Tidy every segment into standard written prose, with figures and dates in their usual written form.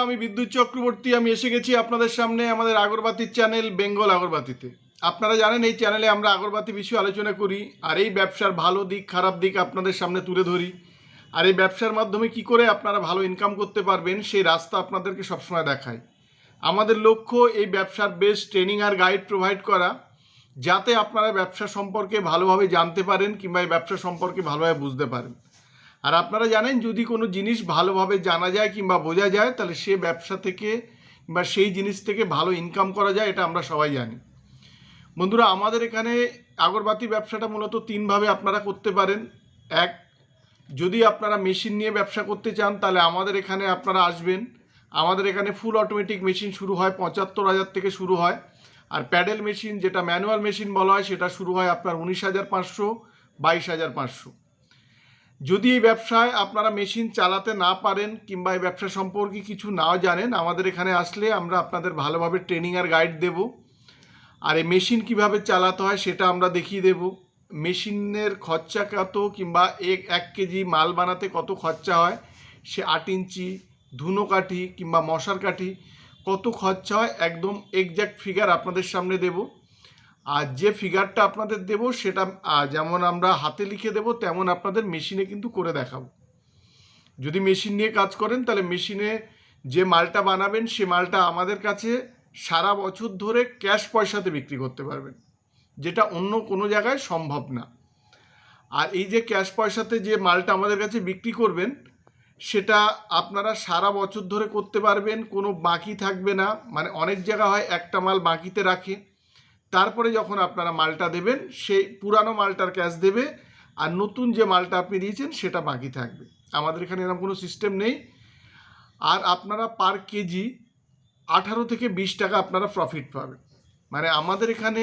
আমি বিদ্যুৎ চক্রবর্তী। আমি এসে গেছি আপনাদের সামনে আমাদের আগরবাতির চ্যানেল বেঙ্গল আগরবাতিতে। আপনারা জানেন এই চ্যানেলে আমরা আগরবাতি বিষয়ে আলোচনা করি, আর এই ব্যবসার ভালো দিক খারাপ দিক আপনাদের সামনে তুলে ধরি। আর এই ব্যবসার মাধ্যমে কি করে আপনারা ভালো ইনকাম করতে পারবেন সেই রাস্তা আপনাদেরকে সবসময় দেখাই। আমাদের লক্ষ্য এই ব্যবসার বেস্ট ট্রেনিং আর গাইড প্রোভাইড করা, যাতে আপনারা ব্যবসা সম্পর্কে ভালোভাবে জানতে পারেন কিংবা এই ব্যবসা সম্পর্কে ভালোভাবে বুঝতে পারেন। আর আপনারা জানেন যদি কোনো জিনিস ভালোভাবে জানা যায় কিংবা বোঝা যায় তাহলে সে ব্যবসা থেকে বা সেই জিনিস থেকে ভালো ইনকাম করা যায়, এটা আমরা সবাই জানি। বন্ধুরা, আমাদের এখানে আগরবাতি ব্যবসাটা মূলত তিনভাবে আপনারা করতে পারেন। এক, যদি আপনারা মেশিন নিয়ে ব্যবসা করতে চান তাহলে আমাদের এখানে আপনারা আসবেন। আমাদের এখানে ফুল অটোমেটিক মেশিন শুরু হয় 75,000 থেকে শুরু হয়, আর প্যাডেল মেশিন যেটা ম্যানুয়াল মেশিন বলা হয় সেটা শুরু হয় আপনার 19,500, 22,500। যদি এই ব্যবসায় আপনারা মেশিন চালাতে না পারেন কিংবা এই ব্যবসা সম্পর্কে কিছু না জানেন, আমাদের এখানে আসলে আমরা আপনাদের ভালোভাবে ট্রেনিং আর গাইড দেব। আর এই মেশিন কিভাবে চালাতে হয় সেটা আমরা দেখিয়ে দেব। মেশিনের খরচা কত কিংবা 1 কেজি মাল বানাতে কত খরচা হয়, সে 8 ইঞ্চি ধুনো কাঠি কিংবা মশার কাঠি কত খরচা হয়, একদম এক্স্যাক্ট ফিগার আপনাদের সামনে দেব। আর যে ফিগারটা আপনাদের দেব সেটা যেমন আমরা হাতে লিখে দেব তেমন আপনাদের মেশিনে কিন্তু করে দেখাবো। যদি মেশিন নিয়ে কাজ করেন তাহলে মেশিনে যে মালটা বানাবেন সে মালটা আমাদের কাছে সারা বছর ধরে ক্যাশ পয়সাতে বিক্রি করতে পারবেন, যেটা অন্য কোনো জায়গায় সম্ভব না। আর এই যে ক্যাশ পয়সাতে যে মালটা আমাদের কাছে বিক্রি করবেন সেটা আপনারা সারা বছর ধরে করতে পারবেন, কোনো বাকি থাকবে না। মানে অনেক জায়গা হয় একটা মাল বাকিতে রাখে, তারপরে যখন আপনারা মালটা দেবেন সেই পুরানো মালটার ক্যাশ দেবে, আর নতুন যে মালটা আপনি দিয়েছেন সেটা বাকি থাকবে। আমাদের এখানে এরকম কোনো সিস্টেম নেই। আর আপনারা পার কেজি 18 থেকে 20 টাকা আপনারা প্রফিট পাবেন। মানে আমাদের এখানে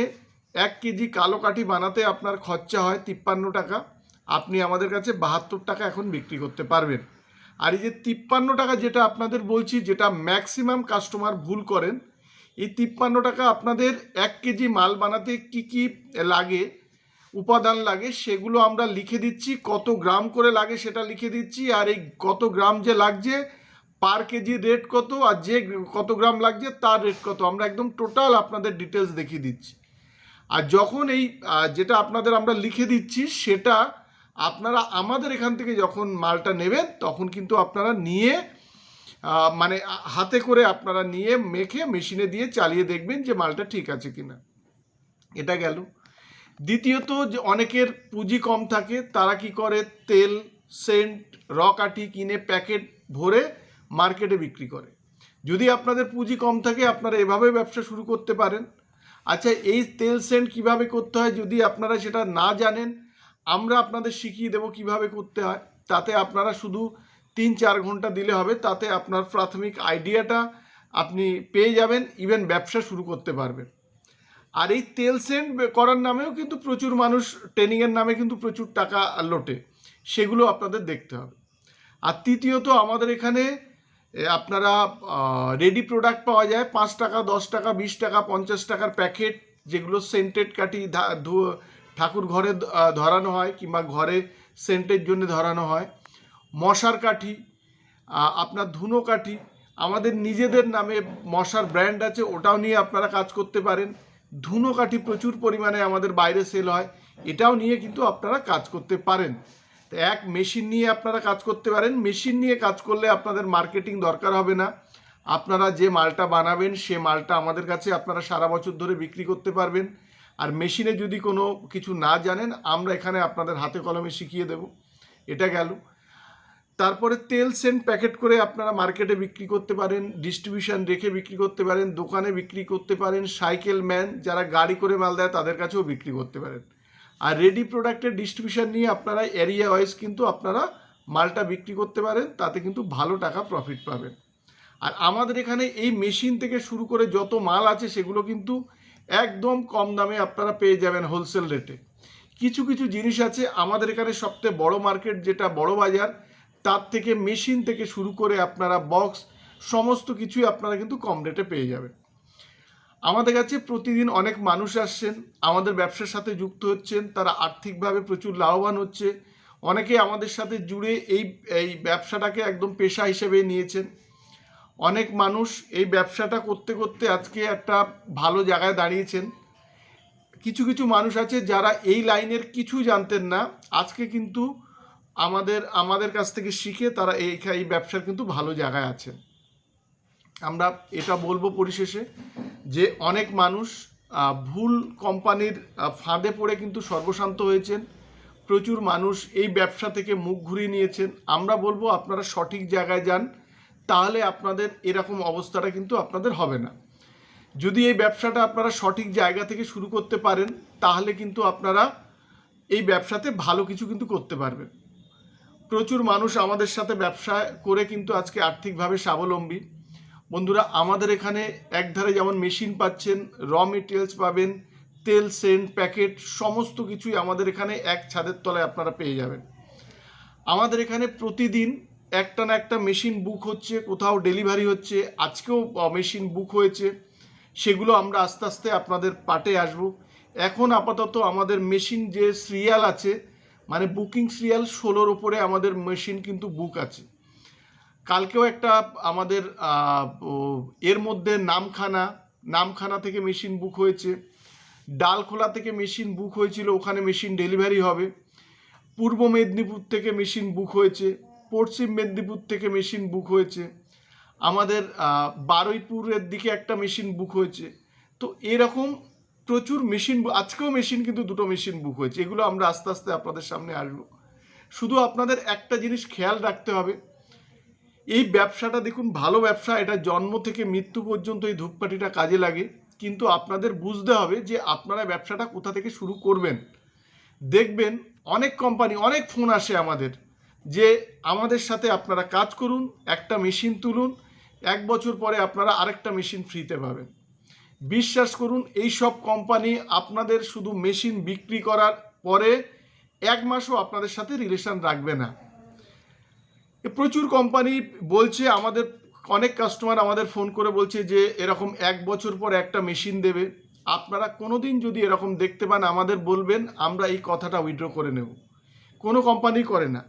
1 কেজি কালো কাঠি বানাতে আপনার খরচা হয় 53 টাকা, আপনি আমাদের কাছে 72 টাকা এখন বিক্রি করতে পারবেন। আর এই যে 53 টাকা যেটা আপনাদের বলছি, যেটা ম্যাক্সিমাম কাস্টমার ভুল করেন, এই 53 টাকা আপনাদের 1 কেজি মাল বানাতে কি কি লাগে, উপাদান লাগে, সেগুলো আমরা লিখে দিচ্ছি। কত গ্রাম করে লাগে সেটা লিখে দিচ্ছি, আর এই কত গ্রাম যে লাগছে পার কেজি রেট কত, আর যে কত গ্রাম লাগছে তার রেট কত, আমরা একদম টোটাল আপনাদের ডিটেলস দেখিয়ে দিচ্ছি। আর যখন এই যেটা আপনাদের আমরা লিখে দিচ্ছি সেটা আপনারা আমাদের এখান থেকে যখন মালটা নেবেন তখন কিন্তু আপনারা নিয়ে মানে হাতে করে আপনারা নিয়ে মেখে মেশিনে দিয়ে চালিয়ে দেখবেন যে মালটা ঠিক আছে কিনা। এটা গেল। দ্বিতীয়ত, যে অনেকের পুঁজি কম থাকে তারা কি করে, তেল সেন্ট র কাঠি কিনে প্যাকেট ভরে মার্কেটে বিক্রি করে। যদি আপনাদের পুঁজি কম থাকে আপনারা এভাবে ব্যবসা শুরু করতে পারেন। আচ্ছা, এই তেল সেন্ট কিভাবে করতে হয় যদি আপনারা সেটা না জানেন, আমরা আপনাদের শিখিয়ে দেব কিভাবে করতে হয়। তাতে আপনারা শুধু 3-4 ঘন্টা দিলে হবে, তাতে আপনার প্রাথমিক আইডিয়াটা আপনি পেয়ে যাবেন, ইভেন ব্যবসা শুরু করতে পারবেন। আর এই তেল সেন্ট করার নামেও কিন্তু প্রচুর মানুষ, ট্রেনিংয়ের নামে কিন্তু প্রচুর টাকা লোটে, সেগুলো আপনাদের দেখতে হবে। আর তৃতীয়ত, আমাদের এখানে আপনারা রেডি প্রোডাক্ট পাওয়া যায় 5 টাকা 10 টাকা 20 টাকা 50 টাকার প্যাকেট, যেগুলো সেন্টেড কাঠি ঠাকুর ঘরে ধরানো হয় কিংবা ঘরে সেন্টের জন্য ধরানো হয়। মশার কাঠি, আপনার ধুনো কাঠি, আমাদের নিজেদের নামে মশার ব্র্যান্ড আছে, ওটাও নিয়ে আপনারা কাজ করতে পারেন। ধুনো কাঠি প্রচুর পরিমাণে আমাদের বাইরে সেল হয়, এটাও নিয়ে কিন্তু আপনারা কাজ করতে পারেন। তো এক মেশিন নিয়ে আপনারা কাজ করতে পারেন। মেশিন নিয়ে কাজ করলে আপনাদের মার্কেটিং দরকার হবে না, আপনারা যে মালটা বানাবেন সে মালটা আমাদের কাছে আপনারা সারা বছর ধরে বিক্রি করতে পারবেন। আর মেশিনে যদি কোনো কিছু না জানেন আমরা এখানে আপনাদের হাতে কলমে শিখিয়ে দেব। এটা গেল। তারপরে তেল সেন্ট প্যাকেট করে আপনারা মার্কেটে বিক্রি করতে পারেন, ডিস্ট্রিবিউশন রেখে বিক্রি করতে পারেন, দোকানে বিক্রি করতে পারেন, সাইকেল ম্যান যারা গাড়ি করে মাল দেয় তাদের কাছেও বিক্রি করতে পারেন। আর রেডি প্রোডাক্টের ডিস্ট্রিবিউশন নিয়ে আপনারা এরিয়া ওয়াইজ কিন্তু আপনারা মালটা বিক্রি করতে পারেন, তাতে কিন্তু ভালো টাকা প্রফিট পাবেন। আর আমাদের এখানে এই মেশিন থেকে শুরু করে যত মাল আছে সেগুলো কিন্তু একদম কম দামে আপনারা পেয়ে যাবেন হোলসেল রেটে। কিছু কিছু জিনিস আছে আমাদের এখানে সবচেয়ে বড় মার্কেট যেটা বড় বাজার, তার থেকে মেশিন থেকে শুরু করে আপনারা বক্স সমস্ত কিছুই আপনারা কিন্তু কম রেটে পেয়ে যাবেন। আমাদের কাছে প্রতিদিন অনেক মানুষ আসছেন, আমাদের ব্যবসার সাথে যুক্ত হচ্ছেন, তারা আর্থিকভাবে প্রচুর লাভবান হচ্ছে। অনেকে আমাদের সাথে জুড়ে এই ব্যবসাটাকে একদম পেশা হিসেবে নিয়েছেন। অনেক মানুষ এই ব্যবসাটা করতে করতে আজকে একটা ভালো জায়গায় দাঁড়িয়েছেন। কিছু কিছু মানুষ আছে যারা এই লাইনের কিছু জানতেন না, আজকে কিন্তু আমাদের কাছ থেকে শিখে তারা এই ব্যবসার কিন্তু ভালো জায়গায় আছেন। আমরা এটা বলবো পরিশেষে যে অনেক মানুষ ভুল কোম্পানির ফাঁদে পড়ে কিন্তু সর্বশান্ত হয়েছেন। প্রচুর মানুষ এই ব্যবসা থেকে মুখ ঘুরিয়ে নিয়েছেন। আমরা বলবো আপনারা সঠিক জায়গায় যান, তাহলে আপনাদের এরকম অবস্থাটা কিন্তু আপনাদের হবে না। যদি এই ব্যবসাটা আপনারা সঠিক জায়গা থেকে শুরু করতে পারেন, তাহলে কিন্তু আপনারা এই ব্যবসাতে ভালো কিছু কিন্তু করতে পারবেন। প্রচুর মানুষ আমাদের সাথে ব্যবসা করে কিন্তু আজকে আর্থিকভাবে স্বাবলম্বী। বন্ধুরা, আমাদের এখানে একধারে যেমন মেশিন পাচ্ছেন, র মেটেরিয়ালস পাবেন, তেল, সেন্ট, প্যাকেট, সমস্ত কিছুই আমাদের এখানে এক ছাদের তলায় আপনারা পেয়ে যাবেন। আমাদের এখানে প্রতিদিন একটা না একটা মেশিন বুক হচ্ছে, কোথাও ডেলিভারি হচ্ছে। আজকেও মেশিন বুক হয়েছে, সেগুলো আমরা আস্তে আস্তে আপনাদের পাটে আসব। এখন আপাতত আমাদের মেশিন যে সিরিয়াল আছে, মানে বুকিং সিরিয়াল 16-র ওপরে আমাদের মেশিন কিন্তু বুক আছে। কালকেও একটা আমাদের এর মধ্যে নামখানা থেকে মেশিন বুক হয়েছে, ডালখোলা থেকে মেশিন বুক হয়েছিল, ওখানে মেশিন ডেলিভারি হবে। পূর্ব মেদিনীপুর থেকে মেশিন বুক হয়েছে, পশ্চিম মেদিনীপুর থেকে মেশিন বুক হয়েছে, আমাদের বারুইপুরের দিকে একটা মেশিন বুক হয়েছে। তো এরকম প্রচুর মেশিন, আজকেও মেশিন কিন্তু 2টো মেশিন বুক হয়েছে। এগুলো আমরা আস্তে আস্তে আপনাদের সামনে আসবো। শুধু আপনাদের একটা জিনিস খেয়াল রাখতে হবে, এই ব্যবসাটা দেখুন ভালো ব্যবসা, এটা জন্ম থেকে মৃত্যু পর্যন্ত এই ধূপকাঠিটা কাজে লাগে। কিন্তু আপনাদের বুঝতে হবে যে আপনারা ব্যবসাটা কোথা থেকে শুরু করবেন। দেখবেন অনেক কোম্পানি, অনেক ফোন আসে আমাদের যে আমাদের সাথে আপনারা কাজ করুন, একটা মেশিন তুলুন, 1 বছর পরে আপনারা আরেকটা মেশিন ফ্রিতে পাবেন। বিশ্বাস করুন, এই সব কোম্পানি আপনাদের শুধু মেশিন বিক্রি করার পরে 1 মাসও আপনাদের সাথে রিলেশন রাখবে না। প্রচুর কোম্পানি বলছে, আমাদের অনেক কাস্টমার আমাদের ফোন করে বলছে যে এরকম 1 বছর পর একটা মেশিন দেবে। আপনারা কোনোদিন যদি এরকম দেখতে পান আমাদের বলবেন, আমরা এই কথাটা উইথড্র করে নেব। কোনো কোম্পানি করে না।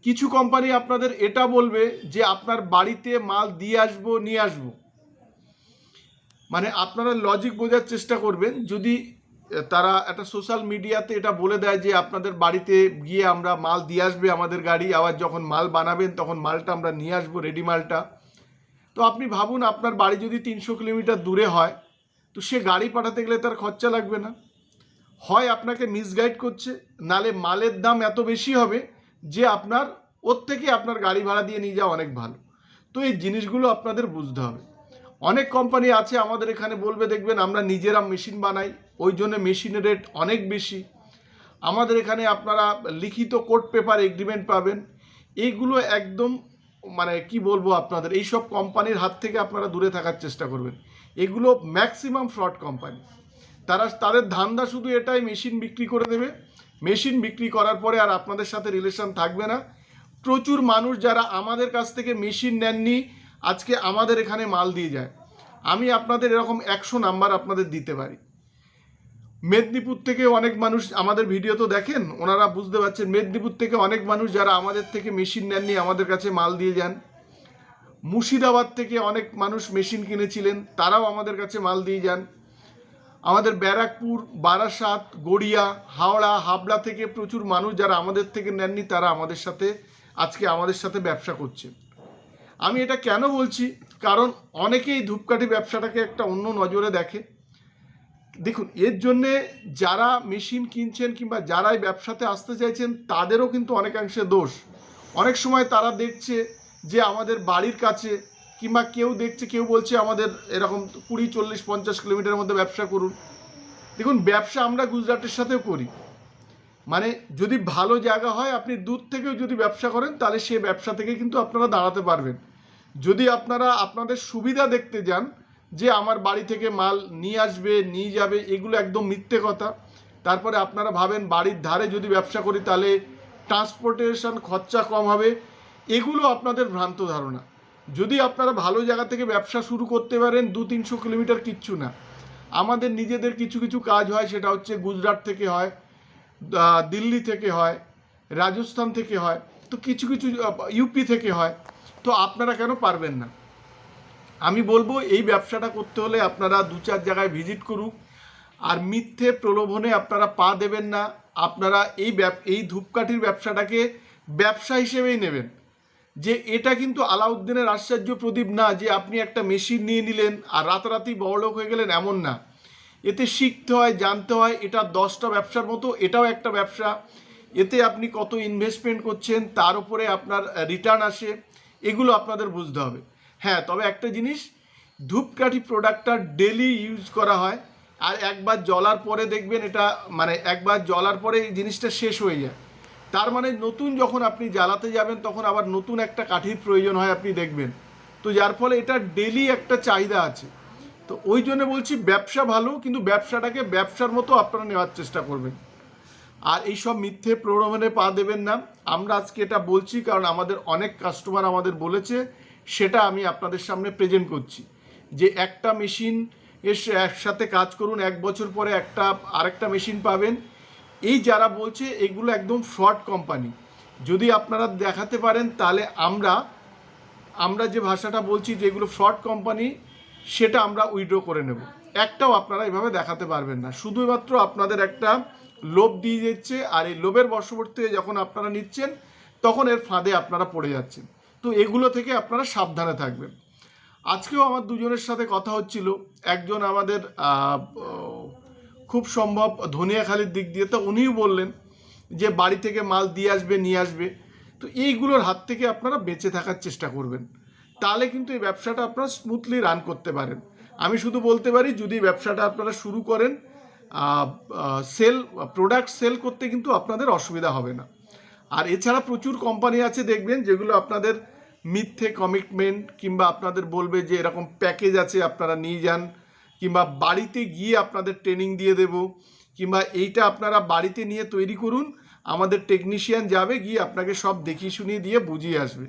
কিছু কোম্পানি আপনাদের এটা বলবে যে আপনার বাড়িতে মাল দিয়ে আসবো, নিয়ে আসবো। মানে আপনারা লজিক বোঝার চেষ্টা করবেন। যদি তারা একটা সোশ্যাল মিডিয়াতে এটা বলে দেয় যে আপনাদের বাড়িতে গিয়ে আমরা মাল দিয়ে আসবে আমাদের গাড়ি, আবার যখন মাল বানাবেন তখন মালটা আমরা নিয়ে আসবো, রেডি মালটা। তো আপনি ভাবুন, আপনার বাড়ি যদি 300 কিলোমিটার দূরে হয়, তো সে গাড়ি পাঠাতে গেলে তার খরচা লাগবে না? হয় আপনাকে মিসগাইড করছে, নালে মালের দাম এত বেশি হবে যে ওর থেকে আপনার গাড়ি ভাড়া দিয়ে নিয়ে যাওয়া অনেক ভালো। তো এই জিনিসগুলো আপনাদের বুঝতে হবে। অনেক কোম্পানি আছে আমাদের এখানে বলবে, দেখবেন আমরা নিজেরা মেশিন বানাই, ওই জন্য মেশিনের রেট অনেক বেশি। আমাদের এখানে আপনারা লিখিত কোর্ট পেপার এগ্রিমেন্ট পাবেন। এইগুলো একদম মানে কি বলবো আপনাদের, এইসব কোম্পানির হাত থেকে আপনারা দূরে থাকার চেষ্টা করবেন। এগুলো ম্যাক্সিমাম ফ্রড কোম্পানি। তাদের ধান্দা শুধু এটাই, মেশিন বিক্রি করে দেবে। মেশিন বিক্রি করার পরে আর আপনাদের সাথে রিলেশন থাকবে না। প্রচুর মানুষ যারা আমাদের কাছ থেকে মেশিন নেননি, আজকে আমাদের এখানে মাল দিয়ে যায়। আমি আপনাদের এরকম 100 নাম্বার আপনাদের দিতে পারি। মেদিনীপুর থেকে অনেক মানুষ আমাদের ভিডিও তো দেখেন, ওনারা বুঝতে পারছেন। মেদিনীপুর থেকে অনেক মানুষ যারা আমাদের থেকে মেশিন নেননি, আমাদের কাছে মাল দিয়ে যান। মুর্শিদাবাদ থেকে অনেক মানুষ মেশিন কিনেছিলেন, তারাও আমাদের কাছে মাল দিয়ে যান। আমাদের ব্যারাকপুর, বারাসাত, গড়িয়া, হাওড়া, হাবড়া থেকে প্রচুর মানুষ যারা আমাদের থেকে নেননি, তারা আজকে আমাদের সাথে ব্যবসা করছে। আমি এটা কেন বলছি, কারণ অনেকেই ধূপকাঠি ব্যবসাটাকে একটা অন্য নজরে দেখে। দেখুন, এর জন্যে যারা মেশিন কিনছেন কিংবা যারা এই ব্যবসাতে আসতে চাইছেন, তাদেরও কিন্তু অনেকাংশে দোষ। অনেক সময় তারা দেখছে যে আমাদের বাড়ির কাছে, কিংবা কেউ বলছে আমাদের এরকম 20, 40, 50 কিলোমিটারের মধ্যে ব্যবসা করুন। দেখুন, ব্যবসা আমরা গুজরাটের সাথেও করি। মানে যদি ভালো জায়গা হয়, আপনি দূর থেকেও যদি ব্যবসা করেন, তাহলে সে ব্যবসা থেকে কিন্তু আপনারা দাঁড়াতে পারবেন। যদি আপনারা আপনাদের সুবিধা দেখতে যান যে আমার বাড়ি থেকে মাল নিয়ে আসবে, নিয়ে যাবে, এগুলো একদম মিথ্যে কথা। তারপরে আপনারা ভাবেন বাড়ির ধারে যদি ব্যবসা করি তাহলে ট্রান্সপোর্টেশন খরচা কম হবে, এগুলো আপনাদের ভ্রান্ত ধারণা। যদি আপনারা ভালো জায়গা থেকে ব্যবসা শুরু করতে পারেন, 200-300 কিলোমিটার কিচ্ছু না। আমাদের নিজেদের কিছু কিছু কাজ হয়, সেটা হচ্ছে গুজরাট থেকে হয়, দিল্লি থেকে হয়, রাজস্থান থেকে হয়, তো কিছু ইউপি থেকে হয়। তো আপনারা কেন পারবেন না? আমি বলবো এই ব্যবসাটা করতে হলে আপনারা 2-4 জায়গায় ভিজিট করুন, আর মিথ্যে প্রলোভনে আপনারা পা দেবেন না। আপনারা এই ধূপকাঠির ব্যবসাটাকে ব্যবসা হিসেবেই নেবেন, যে এটা কিন্তু আলাউদ্দিনের আশ্চর্য প্রদীপ না, যে আপনি একটা মেশিন নিয়ে নিলেন আর রাতারাতি বড়লোক হয়ে গেলেন, এমন না। এতে শিখতে হয়, জানতে হয়। এটা 10টা ব্যবসার মতো, এটাও একটা ব্যবসা। এতে আপনি কত ইনভেস্টমেন্ট করছেন, তার উপরে আপনার রিটার্ন আসে, এগুলো আপনাদের বুঝতে হবে। হ্যাঁ, তবে একটা জিনিস, ধূপকাঠি প্রোডাক্টটা ডেলি ইউজ করা হয়, আর একবার জ্বলার পরে দেখবেন এটা মানে একবার জ্বলার পরে এই জিনিসটা শেষ হয়ে যায়। তার মানে নতুন যখন আপনি জ্বালাতে যাবেন তখন আবার নতুন একটা কাঠির প্রয়োজন হয়, আপনি দেখবেন। তো যার ফলে এটা ডেলি একটা চাহিদা আছে। তো ওই জন্য বলছি ব্যবসা ভালো, কিন্তু ব্যবসাটাকে ব্যবসার মতো আপনারা নেওয়ার চেষ্টা করবেন, আর এইসব মিথ্যে প্রলোভনে পা দেবেন না। আমরা আজকে এটা বলছি কারণ আমাদের অনেক কাস্টমার আমাদের বলেছে, সেটা আমি আপনাদের সামনে প্রেজেন্ট করছি, যে একটা মেশিন এসে একসাথে কাজ করুন, 1 বছর পরে আরেকটা মেশিন পাবেন। এই যারা বলছে এগুলো একদম ফ্রড কোম্পানি। যদি আপনারা দেখাতে পারেন তাহলে আমরা যে ভাষাটা বলছি যেগুলো ফ্রড কোম্পানি, সেটা আমরা উইথড্র করে নেব। একটাও আপনারা এভাবে দেখাতে পারবেন না, শুধুমাত্র আপনাদের একটা লোভ দিয়ে যাচ্ছে, আর এই লোভের বশবর্তী যখন আপনারা নিচ্ছেন তখন এর ফাঁদে আপনারা পড়ে যাচ্ছেন। তো এগুলো থেকে আপনারা সাবধানে থাকবেন। আজকেও আমার দুজনের সাথে কথা হচ্ছিল, একজন আমাদের খুব সম্ভব ধনিয়াখালির দিক দিয়ে, তো উনিও বললেন যে বাড়ি থেকে মাল নিয়ে আসবে। তো এইগুলোর হাত থেকে আপনারা বেঁচে থাকার চেষ্টা করবেন, তাহলে কিন্তু এই ব্যবসাটা আপনারা স্মুথলি রান করতে পারেন। আমি শুধু বলতে পারি, যদি ব্যবসাটা আপনারা শুরু করেন, প্রোডাক্ট সেল করতে কিন্তু আপনাদের অসুবিধা হবে না। আর এছাড়া প্রচুর কোম্পানি আছে দেখবেন, যেগুলো আপনাদের মিথ্যে কমিটমেন্ট, কিংবা আপনাদের বলবে যে এরকম প্যাকেজ আছে আপনারা নিয়ে যান, কিংবা বাড়িতে গিয়ে আপনাদের ট্রেনিং দিয়ে দেব, কিংবা এইটা আপনারা বাড়িতে নিয়ে তৈরি করুন, আমাদের টেকনিশিয়ান যাবে, গিয়ে আপনাকে সব দেখিয়ে শুনিয়ে দিয়ে বুঝিয়ে আসবে।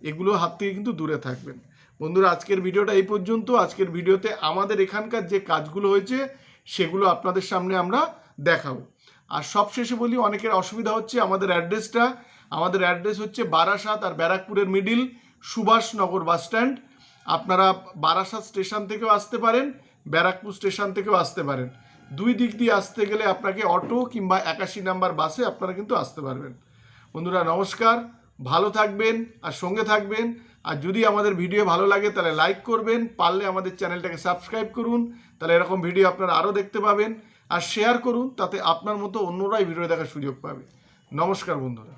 এগুলো হাত থেকে কিন্তু দূরে থাকবেন। বন্ধুরা, আজকের ভিডিওটা এই পর্যন্ত। আজকের ভিডিওতে আমাদের এখানকার যে কাজগুলো হয়েছে সেগুলো আপনাদের সামনে আমরা দেখাবো। আর সবশেষে বলি, অনেকের অসুবিধা হচ্ছে, আমাদের অ্যাড্রেস হচ্ছে বারাসাত আর ব্যারাকপুরের মিডিল সুভাষনগর বাস স্ট্যান্ড। আপনারা বারাসাত স্টেশন থেকেও আসতে পারেন, ব্যারাকপুর স্টেশন থেকেও আসতে পারেন। দুই দিক দিয়ে আসতে গেলে আপনাকে অটো কিংবা 81 নাম্বার বাসে আপনারা কিন্তু আসতে পারবেন। বন্ধুরা নমস্কার, ভালো থাকবেন আর সঙ্গে থাকবেন। আর যদি আমাদের ভিডিও ভালো লাগে তাহলে লাইক করবেন, পারলে আমাদের চ্যানেলটাকে সাবস্ক্রাইব করুন, তাহলে এরকম ভিডিও আপনারা আরও দেখতে পাবেন। আর শেয়ার করুন, তাতে আপনার মতো অন্যরাই ভিডিও দেখার সুযোগ পাবে। নমস্কার বন্ধুরা।